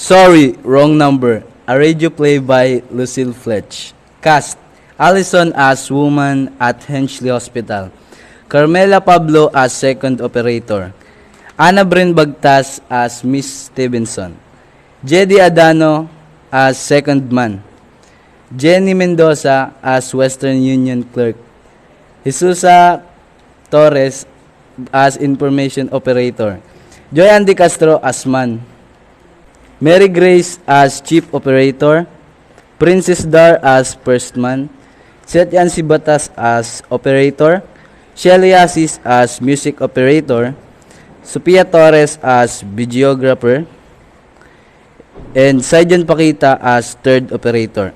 Sorry, wrong number. A radio play by Lucile Fletche. Cast: Allison as woman at Henchley Hospital. Carmela Pablo as second operator. Ana Brin Bagtas as Miss Stevenson. Jedi Adano as second man. Jenny Mendoza as Western Union clerk. Jesusa Torres as information operator. Joy Andy Castro as man. Mary Grace as chief operator. Princess Dar as first man. Setyan Sibatas as operator. Shelly Asis as music operator. Sophia Torres as videographer. And Sergeant Pakita as third operator.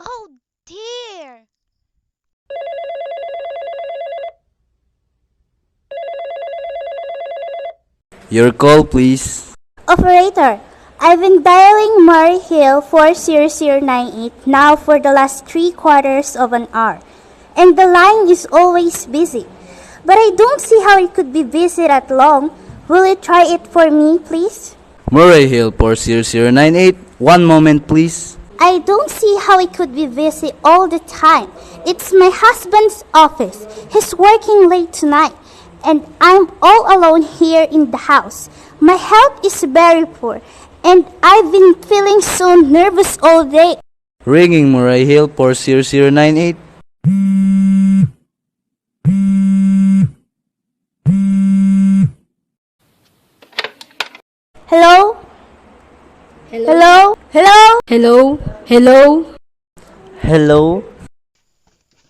Oh dear! Your call, please. Operator, I've been dialing Murray Hill 40098 now for the last 3/4 of an hour, and the line is always busy. But I don't see how it could be busy that long. Will you try it for me, please? Murray Hill 40098. One moment, please. I don't see how it could be busy all the time. It's my husband's office. He's working late tonight, and I'm all alone here in the house. My health is very poor, and I've been feeling so nervous all day. Ringing Murray Hill 40098. Hello? Hello? Hello? Hello? Hello? Hello?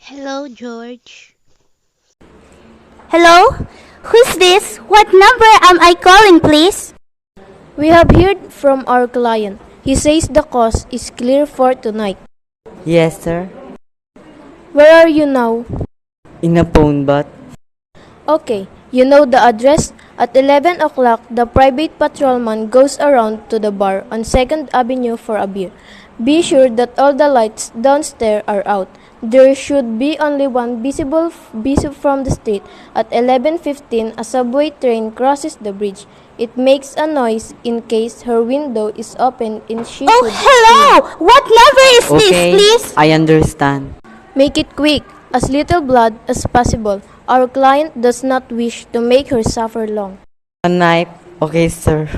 Hello, George. Hello? Who's this? What number am I calling, please? We have heard from our client. He says the cost is clear for tonight. Yes, sir. Where are you now? In a phone booth. Okay, you know the address? At 11 o'clock, the private patrolman goes around to the bar on 2nd Avenue for a beer. Be sure that all the lights downstairs are out. There should be only one visible from the street. At 11:15, a subway train crosses the bridge. It makes a noise in case her window is open and she Oh, should hello! What number is this, Okay, please? I understand. Make it quick, as little blood as possible. Our client does not wish to make her suffer long. A knife. Okay, sir.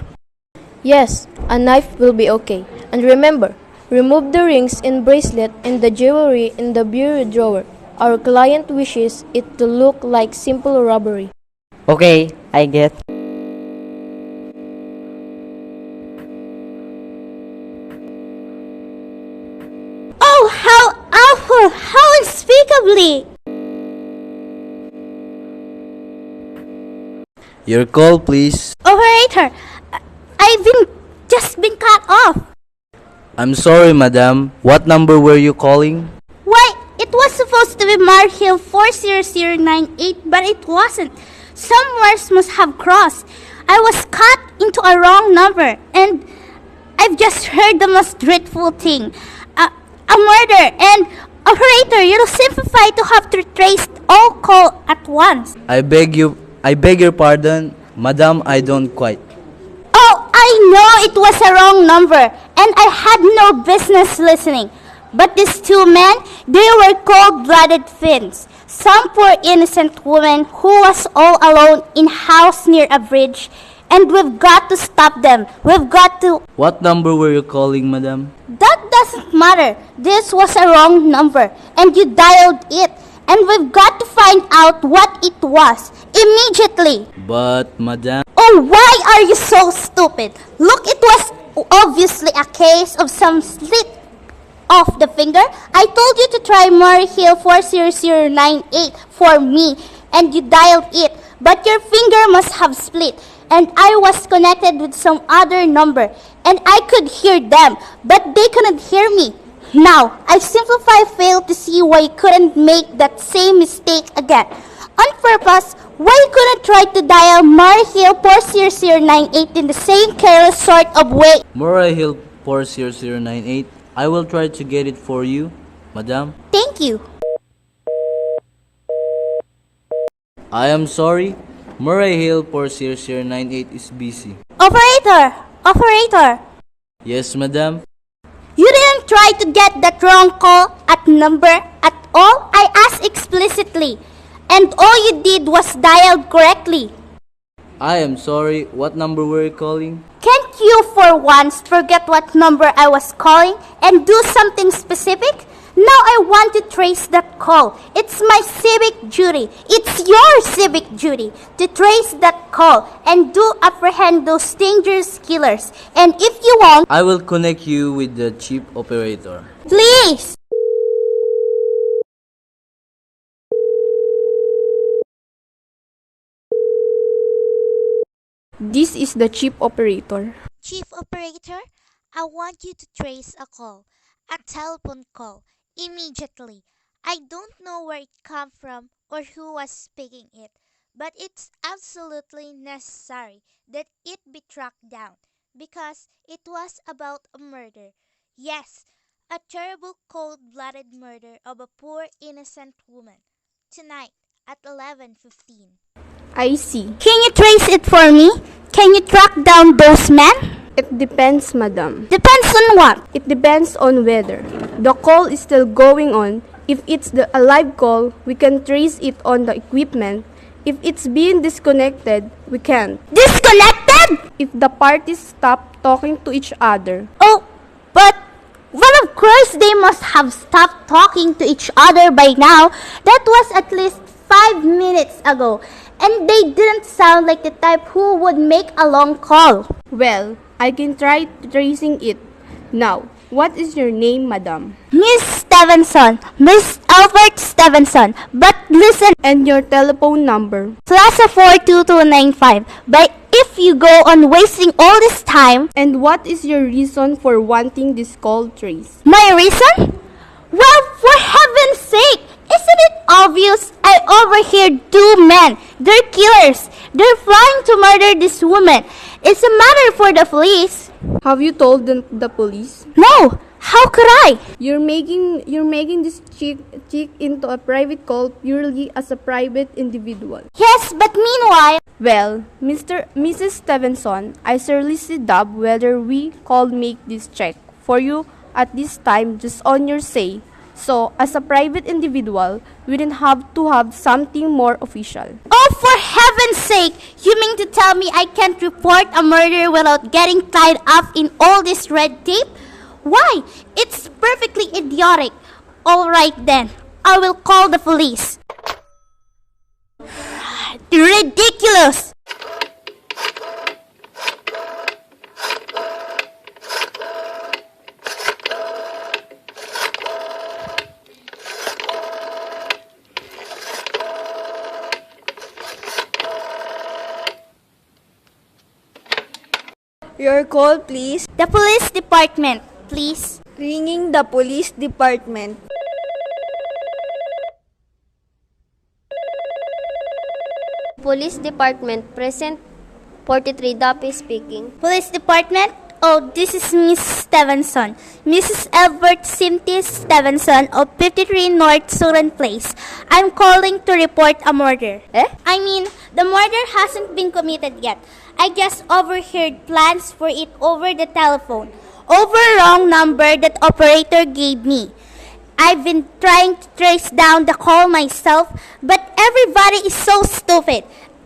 Yes, a knife will be okay. And remember, remove the rings and bracelet and the jewelry in the bureau drawer. Our client wishes it to look like simple robbery. Okay, I get. Oh, how awful! How unspeakably! Your call, please. Operator, I've just been cut off. I'm sorry, madam. What number were you calling? Why, it was supposed to be Mar Hill 40098, but it wasn't. Some wires must have crossed. I was cut into a wrong number, and I've just heard the most dreadful thing. A murder, and operator, you'll simplify to have to trace all call at once. I beg your pardon, madam, I don't quite. Oh, I know it was a wrong number, and I had no business listening. But these two men, they were cold-blooded fiends. Some poor innocent woman who was all alone in house near a bridge, and we've got to stop them. We've got to... What number were you calling, madam? That doesn't matter. This was a wrong number, and you dialed it. And we've got to find out what it was immediately. But, madam... Oh, why are you so stupid? Look, it was obviously a case of some slit. Oh, off the finger? I told you to try Murray Hill 40098 for me, and you dialed it, but your finger must have split, and I was connected with some other number, and I could hear them, but they couldn't hear me. Now, I simplify failed to see why you couldn't make that same mistake again. On purpose, why you couldn't try to dial Murray Hill 40098 in the same careless sort of way? Murray Hill 40098. I will try to get it for you, madam. Thank you. I am sorry. Murray Hill 40098 is busy. Operator! Operator! Yes, madam. You didn't try to get that wrong call at number at all? I asked explicitly. And all you did was dial correctly. I am sorry. What number were you calling? Can't you for once forget what number I was calling and do something specific? Now I want to trace that call. It's my civic duty. It's your civic duty to trace that call and do apprehend those dangerous killers. And if you won't, I will connect you with the chief operator. please! This is the chief operator. Chief Operator, I want you to trace a call, a telephone call, immediately. I don't know where it came from or who was speaking it, but it's absolutely necessary that it be tracked down because it was about a murder. Yes, a terrible cold-blooded murder of a poor innocent woman. Tonight at 11:15. I see. Can you trace it for me? Can you track down those men? It depends, madam. Depends on what? It depends on whether the call is still going on. If it's a live call, we can trace it on the equipment. If it's being disconnected, we can't. Disconnected? If the parties stop talking to each other, Oh, but, well, of course they must have stopped talking to each other by now. That was at least 5 minutes ago. And they didn't sound like the type who would make a long call. well, I can try tracing it. Now, what is your name, madam? Miss Stevenson, Miss Albert Stevenson. But listen, And your telephone number? Plaza 42295. But if you go on wasting all this time, And what is your reason for wanting this call traced? my reason? Well, for heaven's sake, isn't it obvious? I overheard 2 men. They're killers. They're flying to murder this woman. It's a matter for the police. Have you told the police? No, how could I? You're making this chick into a private call purely as a private individual. Yes, but meanwhile, Well, Mrs. Stevenson, I seriously doubt whether we could make this check for you at this time just on your say. So, as a private individual, we didn't have to have something more official. oh, for heaven's sake, you mean to tell me I can't report a murder without getting tied up in all this red tape? Why? It's perfectly idiotic. All right then, I will call the police. Ridiculous! Your call, please. The police department, please. Ringing the police department. Police Department, present 43 Dapi speaking. Police department? Oh, this is Miss Stevenson. Mrs. Albert Cynthia Stevenson of 53 North Suran Place. I'm calling to report a murder. I mean, the murder hasn't been committed yet. I just overheard plans for it over the telephone. Over wrong number that operator gave me. I've been trying to trace down the call myself, but everybody is so stupid.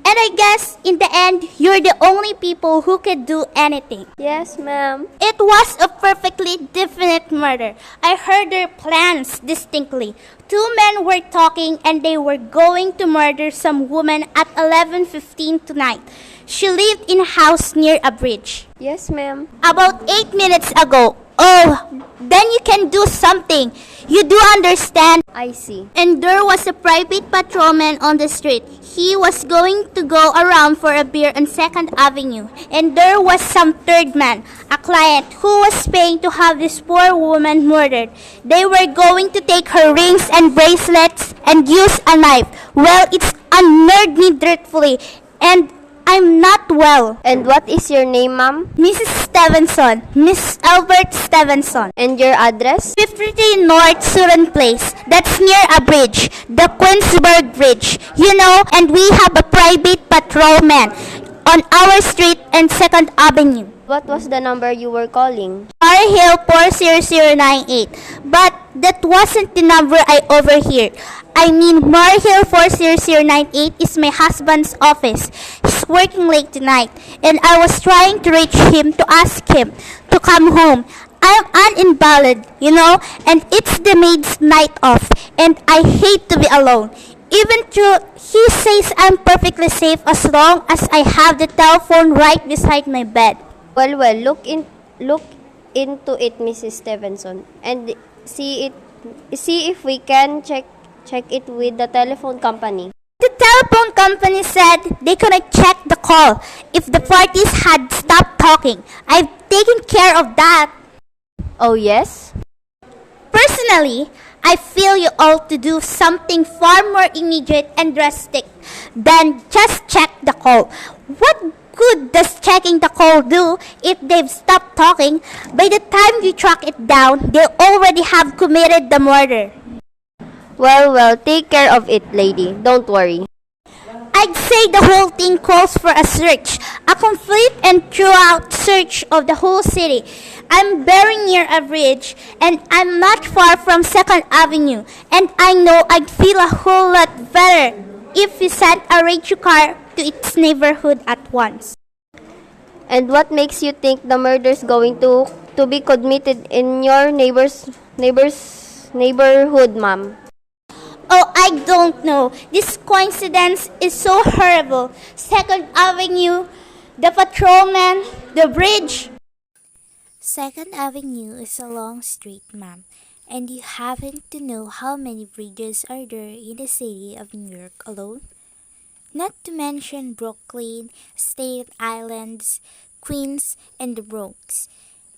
And I guess, in the end, you're the only people who could do anything. Yes, ma'am. It was a perfectly definite murder. I heard their plans distinctly. 2 men were talking and they were going to murder some woman at 11:15 tonight. She lived in a house near a bridge. Yes, ma'am. About 8 minutes ago, Oh, then you can do something. You do understand. I see. And there was a private patrolman on the street. He was going to go around for a beer on 2nd Avenue. And there was some third man, a client, who was paying to have this poor woman murdered. They were going to take her rings and bracelets and use a knife. Well, it's unnerved me dreadfully. And I'm not well. And what is your name, ma'am? Mrs. Stevenson. Miss Albert Stevenson. And your address? 53 North Suran Place. That's near a bridge, the Queensburg Bridge. You know, and we have a private patrolman on our street and 2nd Avenue. What was the number you were calling? Hill 40098. But that wasn't the number I overheard. I mean, Hill 40098 is my husband's office. He's working late tonight, and I was trying to reach him to ask him to come home. I'm an invalid, you know, and it's the maid's night off, and I hate to be alone. Even though he says I'm perfectly safe as long as I have the telephone right beside my bed. Well, look into it, Mrs. Stevenson, and see if we can check it with the telephone company. The telephone company said they couldn't check the call if the parties had stopped talking. I've taken care of that. Oh, yes? Personally, I feel you ought to do something far more immediate and drastic than just check the call. What good does checking the call do if they've stopped talking? By the time you track it down, they already have committed the murder. Well, take care of it, lady. Don't worry. I'd say the whole thing calls for a search, a complete and throughout search of the whole city. I'm very near a bridge, and I'm not far from 2nd Avenue, and I know I'd feel a whole lot better if we sent a rescue car to its neighborhood at once. And what makes you think the murder's going to be committed in your neighborhood, ma'am? Oh, I don't know. This coincidence is so horrible. 2nd Avenue, the patrolman, the bridge. 2nd Avenue is a long street, ma'am. And you happen to know how many bridges are there in the city of New York alone? Not to mention Brooklyn, Staten Islands, Queens, and the Bronx.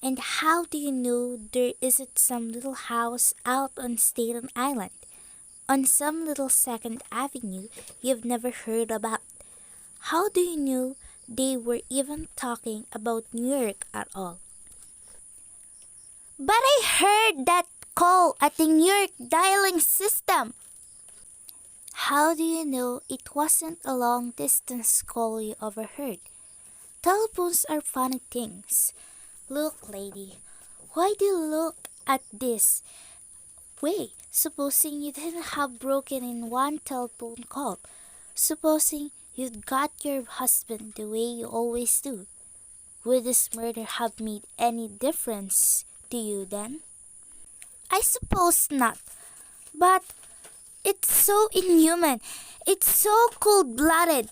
And how do you know there isn't some little house out on Staten Island? On some little 2nd Avenue you've never heard about? How do you know they were even talking about New York at all? But I heard that call at the New York dialing system. How do you know it wasn't a long distance call you overheard? Telephones are funny things. Look, lady, why do you look at this? Wait, supposing you didn't have broken in one telephone call. Supposing you'd got your husband the way you always do. Would this murder have made any difference to you then? I suppose not. But it's so inhuman. It's so cold-blooded.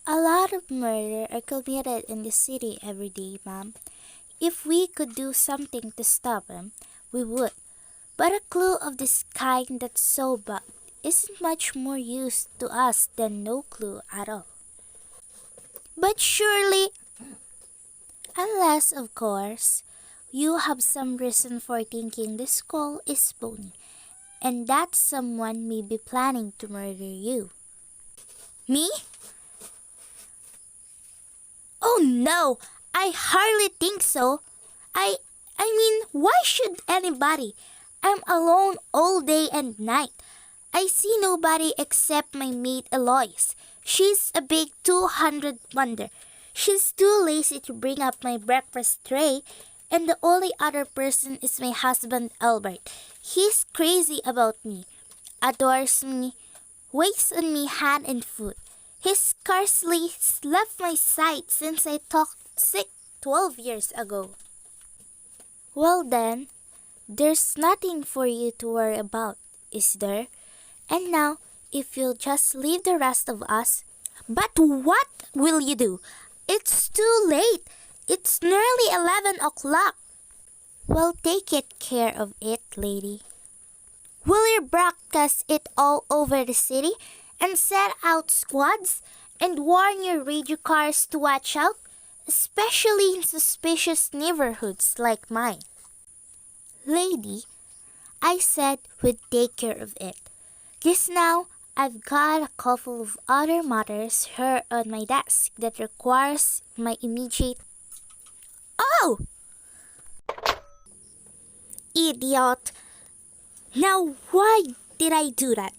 A lot of murder are committed in the city every day, ma'am. If we could do something to stop them, we would. But a clue of this kind that's so bad isn't much more use to us than no clue at all. But surely, unless, of course, you have some reason for thinking this call is phony, and that someone may be planning to murder you. Me? Oh no, I hardly think so. I mean, why should anybody? I'm alone all day and night. I see nobody except my maid Eloise. She's a big 200 wonder. She's too lazy to bring up my breakfast tray. And the only other person is my husband Albert. He's crazy about me, adores me, waits on me hand and foot. He's scarcely left my side since I talked sick 12 years ago. Well then, there's nothing for you to worry about, is there? And now, if you'll just leave the rest of us. But what will you do? It's too late. It's nearly 11 o'clock. Well, take it care of it, lady. Will you broadcast it all over the city and set out squads and warn your radio cars to watch out, especially in suspicious neighborhoods like mine? Lady, I said we'd take care of it. Just now, I've got a couple of other matters here on my desk that requires my immediate... Oh! Idiot! Now why did I do that?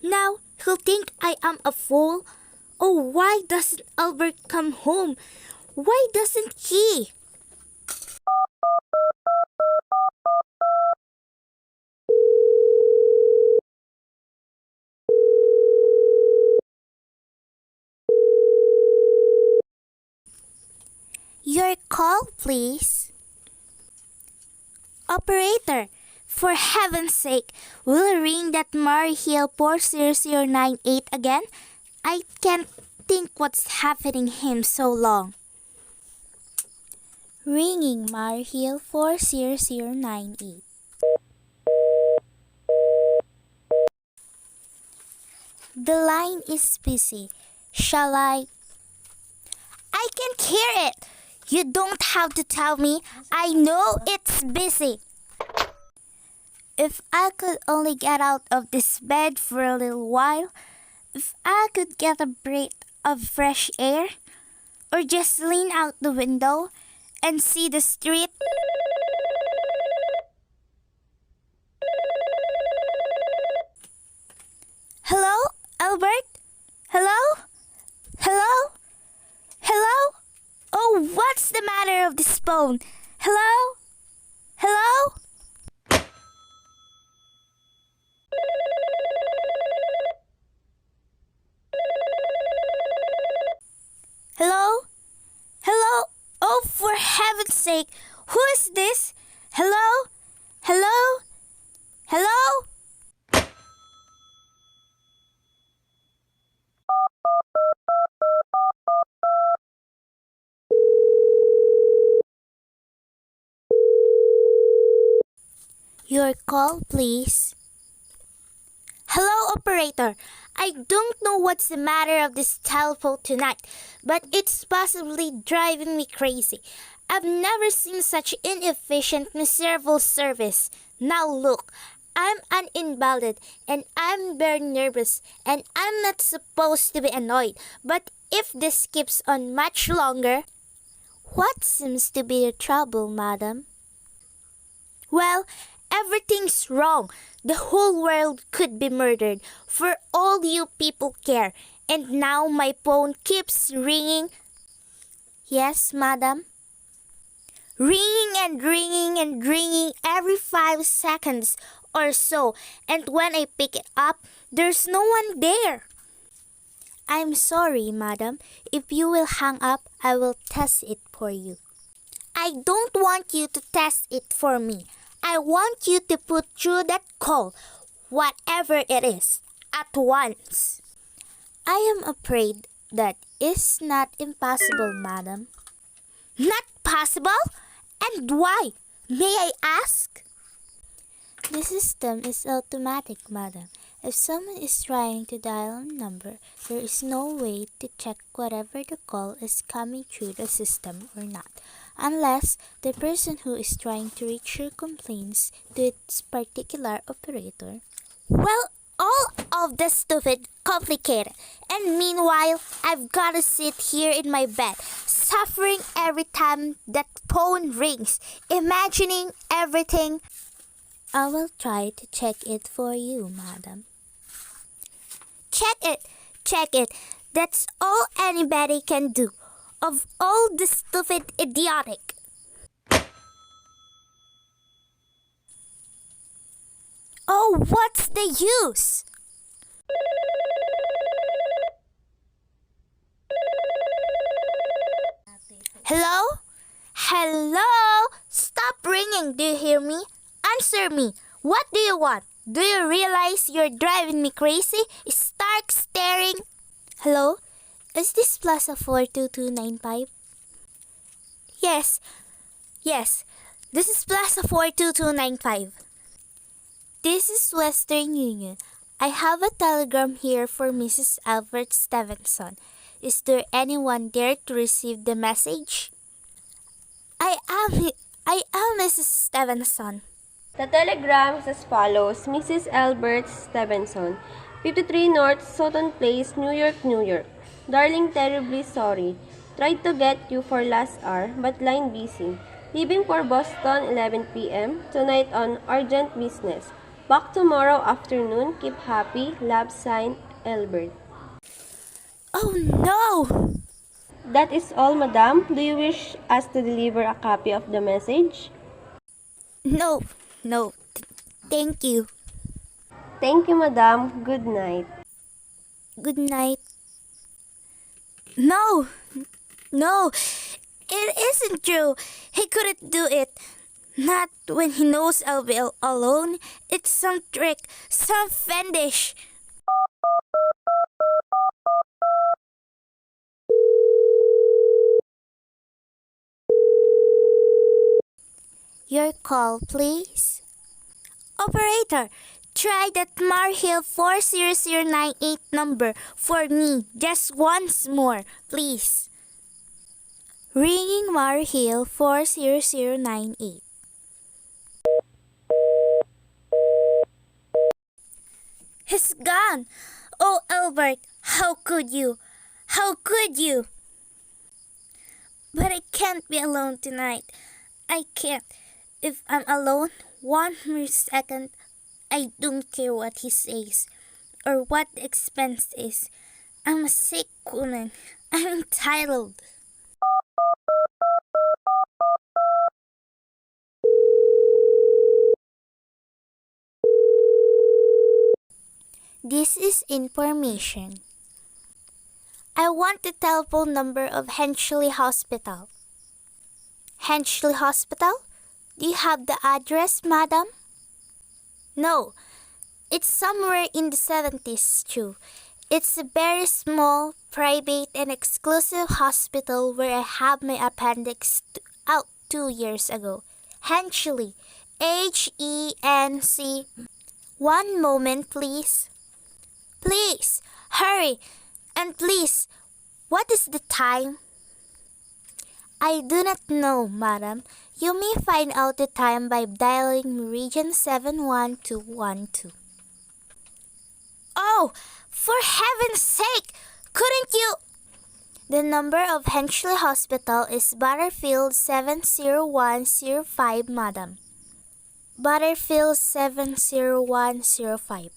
Now he'll think I am a fool. Oh, why doesn't Albert come home? Why doesn't he? Your call, please. Operator, for heaven's sake, will you ring that Murray Hill 40098 again? I can't think what's happening him so long. Ringing Murray Hill 40098. The line is busy. Shall I can't hear it. You don't have to tell me. I know it's busy. If I could only get out of this bed for a little while, if I could get a breath of fresh air, or just lean out the window and see the street. Hello, Albert? Hello? Hello? Hello? Oh, what's the matter of this phone? Hello? Hello? Hello? Hello? Oh, for heaven's sake, who is this? Hello? Hello? Hello? Your call, please. Hello, operator. I don't know what's the matter of this telephone tonight, but it's possibly driving me crazy. I've never seen such inefficient, miserable service. Now look, I'm an invalid and I'm very nervous and I'm not supposed to be annoyed. But if this keeps on much longer... What seems to be the trouble, madam? Well, everything's wrong. The whole world could be murdered for all you people care. And now my phone keeps ringing. Yes, madam? Ringing and ringing and ringing every 5 seconds or so. And when I pick it up, there's no one there. I'm sorry, madam. If you will hang up, I will test it for you. I don't want you to test it for me. I want you to put through that call, whatever it is, at once. I am afraid that is not impossible, madam. Not possible? And why? May I ask? The system is automatic, madam. If someone is trying to dial a number, there is no way to check whether the call is coming through the system or not, unless the person who is trying to reach you complains to its particular operator. Well, all of this stupid complicated, and meanwhile, I've got to sit here in my bed, suffering every time that phone rings, imagining everything. I will try to check it for you, madam. Check it. That's all anybody can do. Of all the stupid idiotic. Oh, what's the use? Hello? Hello? Stop ringing, do you hear me? Answer me. What do you want? Do you realize you're driving me crazy? Start staring. Hello? Is this Plaza 42295? Yes. This is Plaza 42295. This is Western Union. I have a telegram here for Mrs. Albert Stevenson. Is there anyone there to receive the message? I am I am Mrs. Stevenson. The telegram is as follows: Mrs. Albert Stevenson, 53 North Sutton Place, New York, New York. Darling, terribly sorry. Tried to get you for last hour, but line busy. Leaving for Boston 11 p.m. tonight on urgent business. Back tomorrow afternoon. Keep happy. Love, signed, Albert. Oh no! That is all, madam. Do you wish us to deliver a copy of the message? No, no. Thank you. Thank you, madam. Good night. Good night. No! No! It isn't true. He couldn't do it. Not when he knows I'll be alone. It's some trick, some fetish. Your call, please. Operator, try that Marhill 40098 number for me just once more, please. Ringing Marhill 40098. He's gone! Oh, Albert, how could you? How could you? But I can't be alone tonight. I can't. If I'm alone, one more second, I don't care what he says or what the expense is. I'm a sick woman. I'm entitled. This is information. I want the telephone number of Henchley Hospital. Henchley Hospital? Do you have the address, madam? No, it's somewhere in the 70s too. It's a very small, private, and exclusive hospital where I had my appendix out 2 years ago. Henchley. Henc. One moment, please. Please, hurry. And please, what is the time? I do not know, madam. You may find out the time by dialing Meridian 71212. Oh, for heaven's sake! Couldn't you? The number of Henchley Hospital is Butterfield 70105, madam. Butterfield 70105.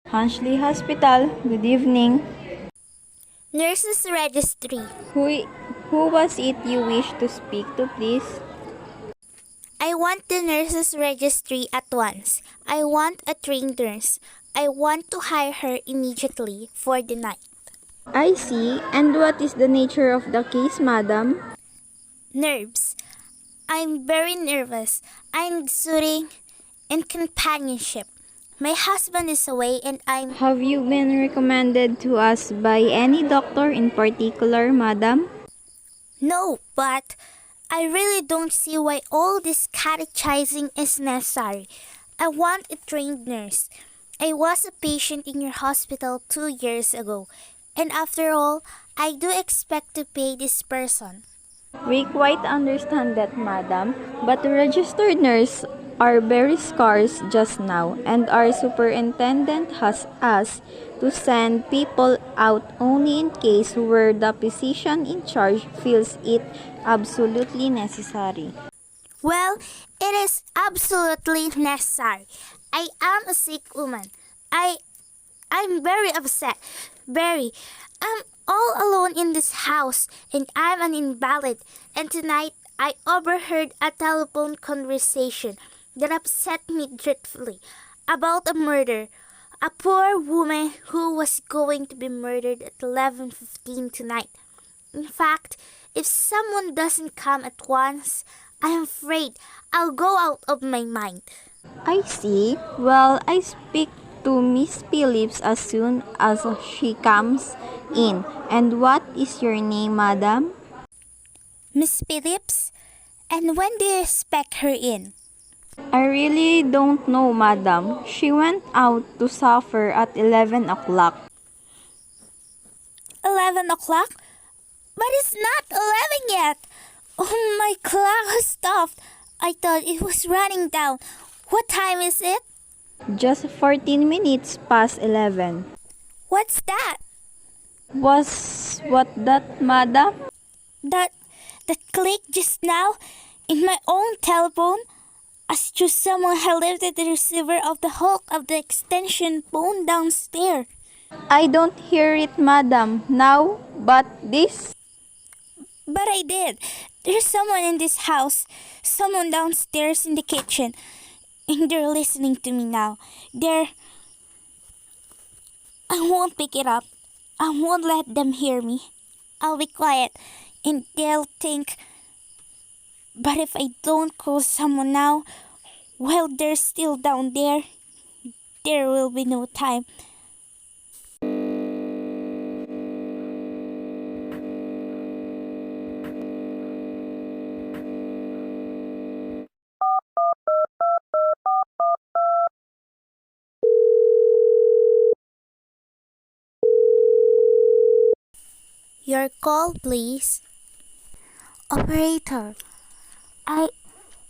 Hanshley Hospital, good evening. Nurses Registry. Who was it you wish to speak to, please? I want the nurses registry at once. I want a trained nurse. I want to hire her immediately for the night. I see. And what is the nature of the case, madam? Nerves. I'm very nervous. I'm soothing and companionship. My husband is away and I'm... Have you been recommended to us by any doctor in particular, madam? No, but I really don't see why all this catechizing is necessary. I want a trained nurse. I was a patient in your hospital 2 years ago. And after all, I do expect to pay this person. We quite understand that, madam, but registered nurses are very scarce just now, and our superintendent has asked to send people out only in case where the physician in charge feels it absolutely necessary. Well, it is absolutely necessary. I am a sick woman. I'm very upset. Very. I'm all alone in this house and I'm an invalid. And tonight I overheard a telephone conversation that upset me dreadfully about a murder. A poor woman who was going to be murdered at 11:15 tonight. In fact, if someone doesn't come at once, I'm afraid I'll go out of my mind. I see. Well, I speak to Miss Phillips as soon as she comes in. And what is your name, madam? Miss Phillips? And when do you expect her in? I really don't know, madam. She went out to supper at 11 o'clock. 11 o'clock? But it's not 11 yet. Oh, my clock has stopped. I thought it was running down. What time is it? Just 14 minutes past 11. What's that? Was what that, madam? That click just now in my own telephone? As to someone had lifted the receiver of the hook of the extension phone downstairs. I don't hear it, madam, now, but this. But I did. There's someone in this house. Someone downstairs in the kitchen. And they're listening to me now. I won't pick it up. I won't let them hear me. I'll be quiet. And they'll think. But if I don't call someone now, while they're still down there, there will be no time. Your call, please. Operator, I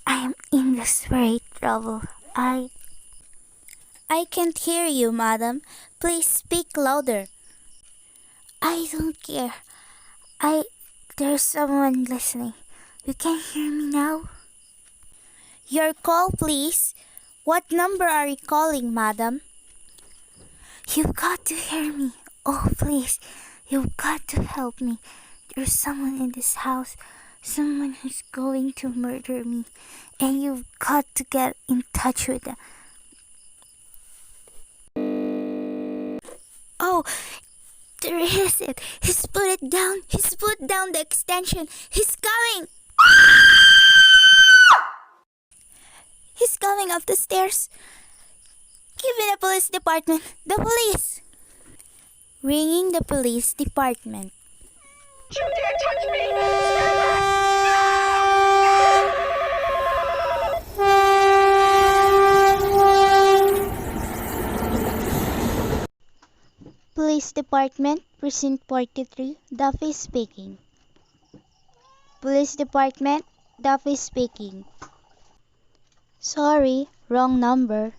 am in desperate trouble. I can't hear you, madam. Please speak louder. I don't care. There's someone listening. You can hear me now? Your call, please. What number are you calling, madam? You've got to hear me. Oh, please. You've got to help me. There's someone in this house. Someone who's going to murder me. And you've got to get in touch with them. Oh, there is it. He's put it down. He's put down the extension. He's coming. He's coming up the stairs. Give me the police department. The police. Ringing the police department. You dare touch me! Police Department, Precinct 43, Duffy speaking. Police Department, Duffy speaking. Sorry, wrong number.